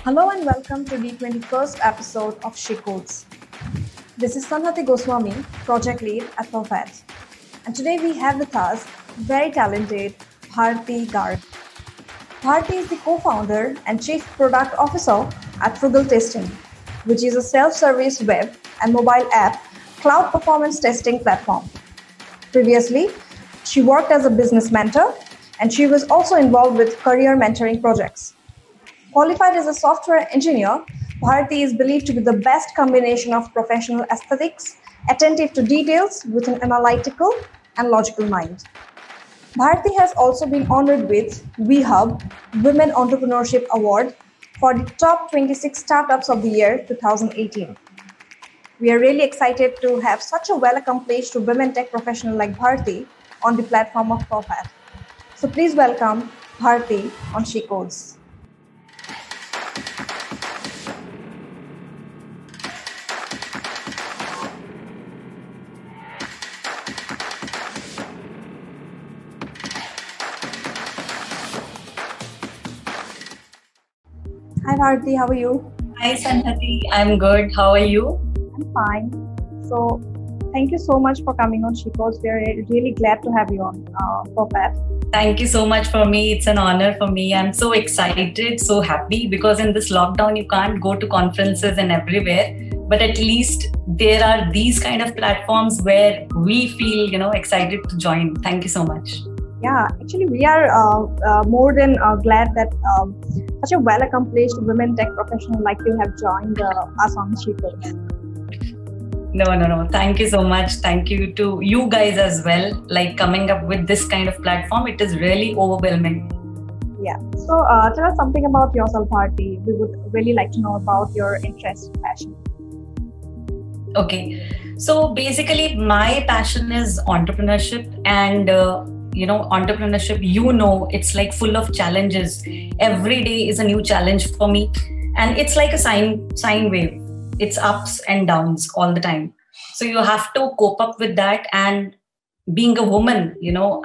Hello and welcome to the 21st episode of She Codes. This is Sanhati Goswami, project lead at Perfect. And today we have with us very talented Bharti Garg. Bharti is the co-founder and chief product officer at Frugal Testing, which is a self-service web and mobile app cloud performance testing platform. Previously, she worked as a business mentor and she was also involved with career mentoring projects. Qualified as a software engineer, Bharti is believed to be the best combination of professional aesthetics, attentive to details with an analytical and logical mind. Bharti has also been honored with WeHub Women Entrepreneurship Award for the top 26 startups of the year 2018. We are really excited to have such a well-accomplished women tech professional like Bharti on the platform of Perfect. So please welcome Bharti on She Codes. Hi Bharti, how are you? Hi Sanhati, I'm good. How are you? I'm fine. So thank you so much for coming on She Codes. We are really glad to have you on Perfect. Thank you so much for me. It's an honor for me. I'm so excited, so happy because in this lockdown, you can't go to conferences and everywhere. But at least there are these kind of platforms where we feel, excited to join. Thank you so much. Yeah, actually, we are more than glad that such a well-accomplished women tech professional like you have joined us on She Codes. No. Thank you so much. Thank you to you guys as well. Like coming up with this kind of platform, it is really overwhelming. Yeah. So tell us something about yourself, Bharti. We would really like to know about your interest and passion. Okay. So basically, my passion is entrepreneurship and entrepreneurship, it's like full of challenges. Every day is a new challenge for me. And it's like a sine wave. It's ups and downs all the time. So you have to cope up with that. And being a woman,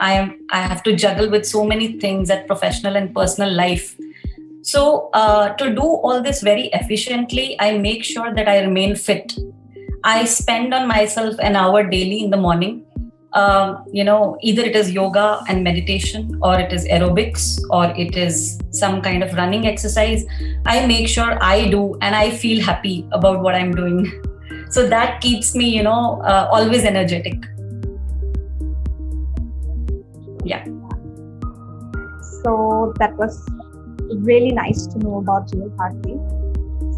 I have to juggle with so many things at professional and personal life. So to do all this very efficiently, I make sure that I remain fit. I spend on myself an hour daily in the morning. Either it is yoga and meditation, or it is aerobics, or it is some kind of running exercise. I make sure I do, and I feel happy about what I'm doing. So that keeps me, always energetic. Yeah. So that was really nice to know about you, Bharti.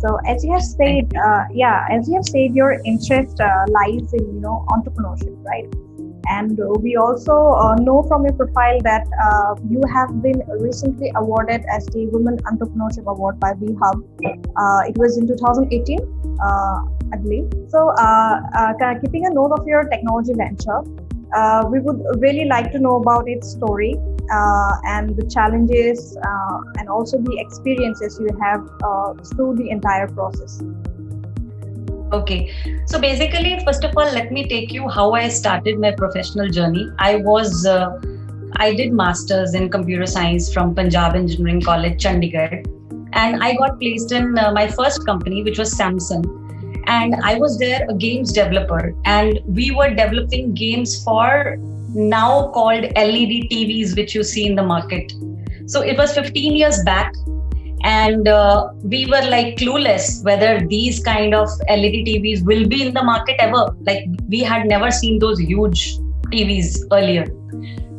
So as you have said, your interest lies in entrepreneurship, right? And we also know from your profile that you have been recently awarded as the Women Entrepreneurship Award by WeHub. It was in 2018, I believe. So keeping a note of your technology venture, we would really like to know about its story and the challenges and also the experiences you have through the entire process. Okay. So basically, first of all, let me take you how I started my professional journey. I did masters in computer science from Punjab Engineering College, Chandigarh. And I got placed in my first company, which was Samsung. And I was there a games developer. And we were developing games for now called LED TVs, which you see in the market. So it was 15 years back. And we were like clueless whether these kind of LED TVs will be in the market ever. Like we had never seen those huge TVs earlier.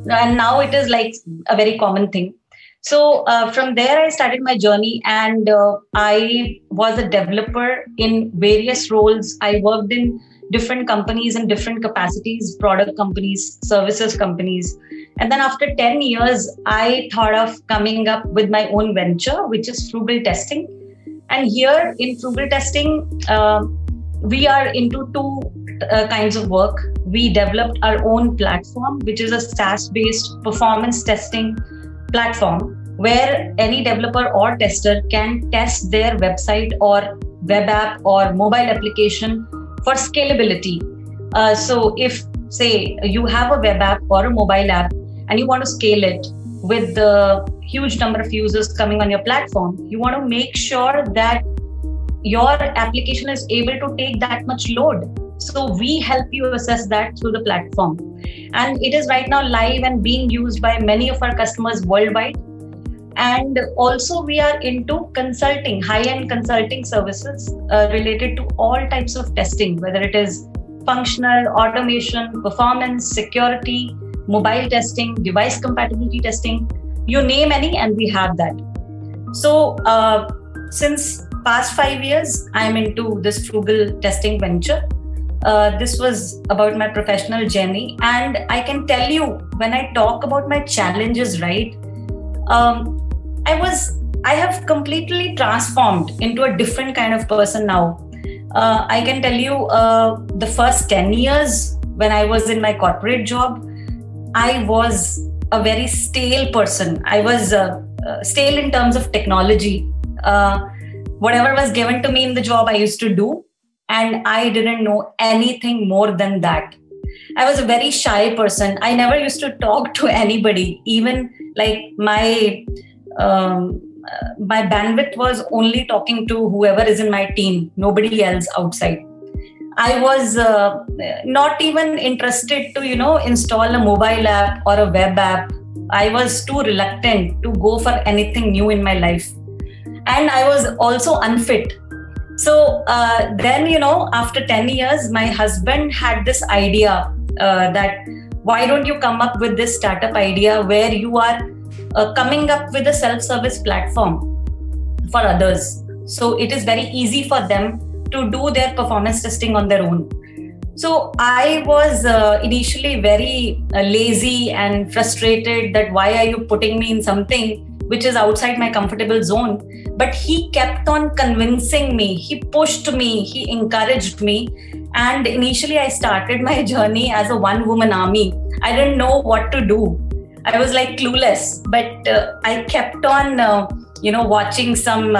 And now it is like a very common thing. So from there, I started my journey and I was a developer in various roles. I worked in different companies in different capacities, product companies, services companies. And then after 10 years, I thought of coming up with my own venture, which is Frugal Testing. And here in Frugal Testing, we are into two kinds of work. We developed our own platform, which is a SaaS-based performance testing platform, where any developer or tester can test their website or web app or mobile application for scalability. So if, say, you have a web app or a mobile app and you want to scale it, with the huge number of users coming on your platform, you want to make sure that your application is able to take that much load. So we help you assess that through the platform. And it is right now live and being used by many of our customers worldwide. And also we are into consulting, high-end consulting services related to all types of testing, whether it is functional, automation, performance, security, mobile testing, device compatibility testing, you name any, and we have that. So since past 5 years, I'm into this frugal testing venture. This was about my professional journey. And I can tell you, when I talk about my challenges, right, I have completely transformed into a different kind of person now. I can tell you the first 10 years when I was in my corporate job, I was a very stale person. I was stale in terms of technology. Whatever was given to me in the job, I used to do. And I didn't know anything more than that. I was a very shy person. I never used to talk to anybody. Even like my bandwidth was only talking to whoever is in my team, nobody else outside. I was not even interested to, install a mobile app or a web app. I was too reluctant to go for anything new in my life. And I was also unfit. So then, after 10 years, my husband had this idea that why don't you come up with this startup idea where you are coming up with a self-service platform for others. So it is very easy for them to do their performance testing on their own. So I was initially very lazy and frustrated that why are you putting me in something which is outside my comfortable zone? But he kept on convincing me. He pushed me. He encouraged me. And initially I started my journey as a one-woman army. I didn't know what to do. I was like clueless, but I kept on, watching some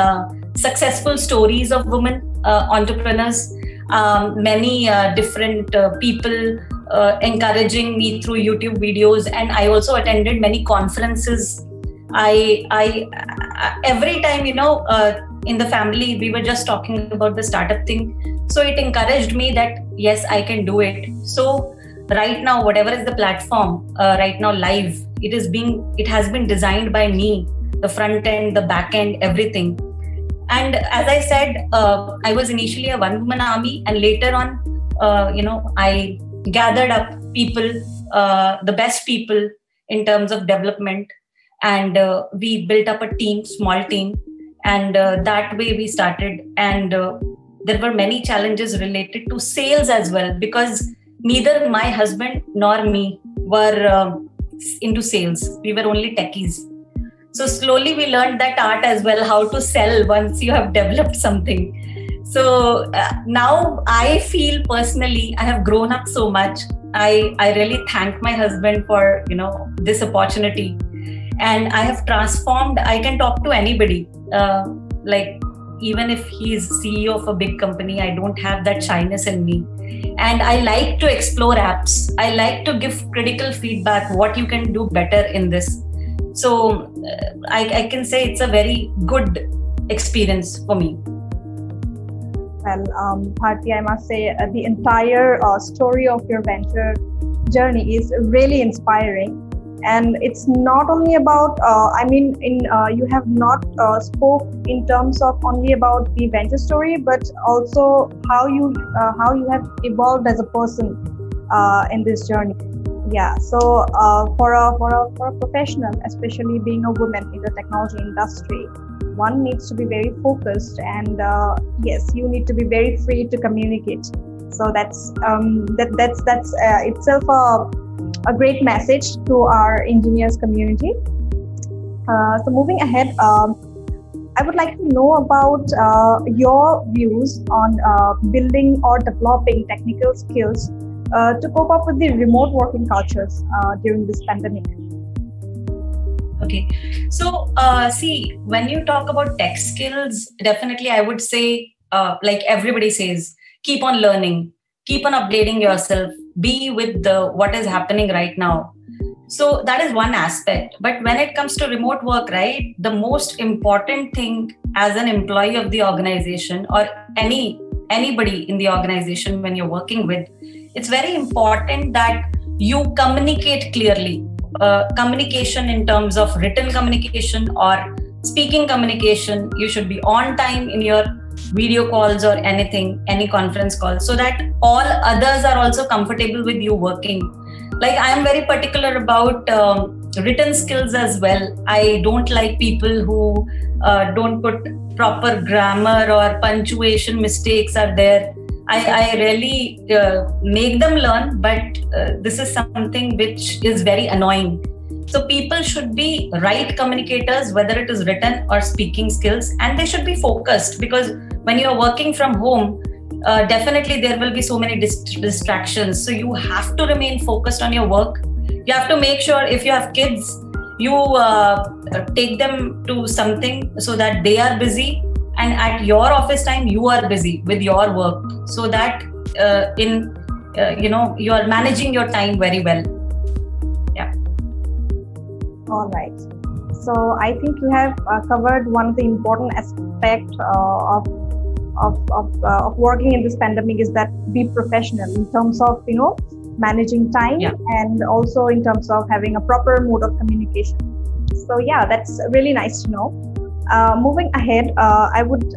successful stories of women entrepreneurs, many different people encouraging me through YouTube videos. And I also attended many conferences. I every time, in the family, we were just talking about the startup thing. So it encouraged me that, yes, I can do it. So right now, whatever is the platform right now live, it has been designed by me, the front end, the back end, everything. And as I said, I was initially a one-woman army, and later on, I gathered up people, the best people in terms of development, and we built up a team, small team, and that way we started. And there were many challenges related to sales as well, because neither my husband nor me were into sales. We were only techies. So slowly we learned that art as well, how to sell once you have developed something. So now I feel personally, I have grown up so much. I really thank my husband for, this opportunity. And I have transformed. I can talk to anybody. Even if he's CEO of a big company, I don't have that shyness in me. And I like to explore apps. I like to give critical feedback, what you can do better in this. So I can say it's a very good experience for me. Well, Bharti, I must say the entire story of your venture journey is really inspiring. And it's not only about, you have not spoke in terms of only about the venture story, but also how you have evolved as a person in this journey. Yeah. So for a professional, especially being a woman in the technology industry, one needs to be very focused, and yes, you need to be very free to communicate. So that's itself a great message to our engineers community. So moving ahead, I would like to know about your views on building or developing technical skills to cope up with the remote working cultures during this pandemic. Okay. So, see, when you talk about tech skills, definitely I would say, like everybody says, keep on learning, keep on updating yourself, be with what is happening right now. So that is one aspect. But when it comes to remote work, right, the most important thing as an employee of the organization or anybody in the organization when you're working with, it's very important that you communicate clearly. Communication in terms of written communication or speaking communication, you should be on time in your video calls or anything, any conference calls, so that all others are also comfortable with you working. Like, I am very particular about written skills as well. I don't like people who don't put proper grammar or punctuation mistakes are there. I really make them learn, but this is something which is very annoying. So people should be right communicators, whether it is written or speaking skills, and they should be focused, because when you are working from home, definitely there will be so many distractions. So you have to remain focused on your work. You have to make sure if you have kids, you take them to something so that they are busy, and at your office time you are busy with your work, so that you are managing your time very well. Yeah. All right. So I think you have covered one of the important aspects of working in this pandemic, is that be professional in terms of managing time, and also in terms of having a proper mode of communication. So yeah, that's really nice to know. Moving ahead, I would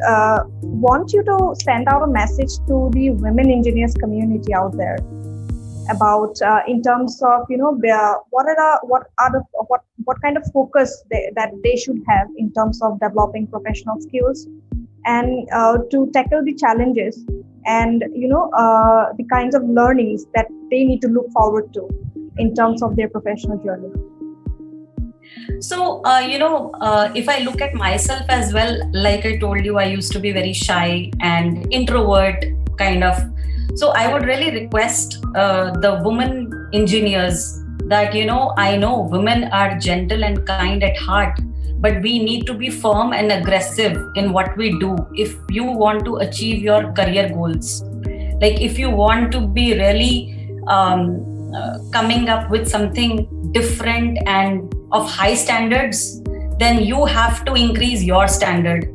want you to send out a message to the women engineers community out there about in terms of what kind of focus that they should have in terms of developing professional skills, and to tackle the challenges and the kinds of learnings that they need to look forward to in terms of their professional journey. So, if I look at myself as well, like I told you, I used to be very shy and introvert kind of. So I would really request the women engineers that, I know women are gentle and kind at heart, but we need to be firm and aggressive in what we do if you want to achieve your career goals. Like, if you want to be really coming up with something different and of high standards, then you have to increase your standard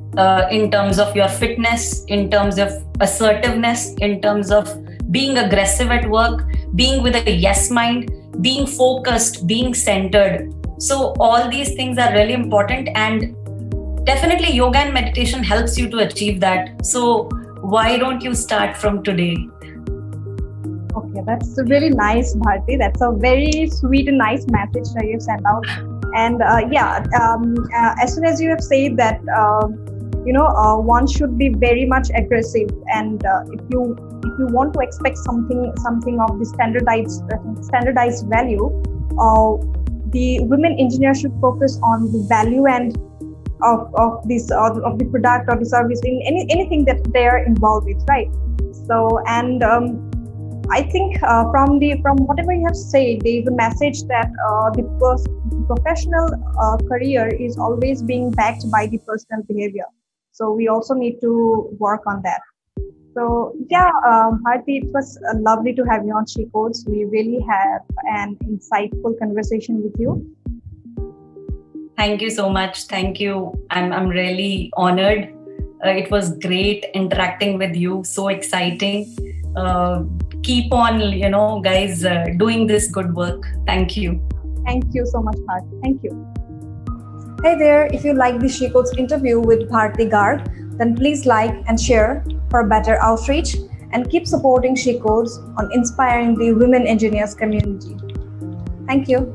in terms of your fitness, in terms of assertiveness, in terms of being aggressive at work, being with a yes mind, being focused, being centered. So all these things are really important, and definitely yoga and meditation helps you to achieve that. So why don't you start from today? Okay, that's really nice, Bharti. That's a very sweet and nice message that you sent out. And as soon as you have said that, one should be very much aggressive, and if you want to expect something of the standardized value, the women engineers should focus on the value and of the product or the service in anything that they are involved with, right? So, and I think from whatever you have said, there is a message that the professional career is always being backed by the personal behavior. So we also need to work on that. So yeah, Bharti, it was lovely to have you on She Codes. We really had an insightful conversation with you. Thank you so much. Thank you. I'm really honored. It was great interacting with you. So exciting. Keep on, guys, doing this good work. Thank you. Thank you so much, Bharti. Thank you. Hey there, if you like this She Codes interview with Bharti Garg, then please like and share for better outreach, and keep supporting She Codes on inspiring the women engineers community. Thank you.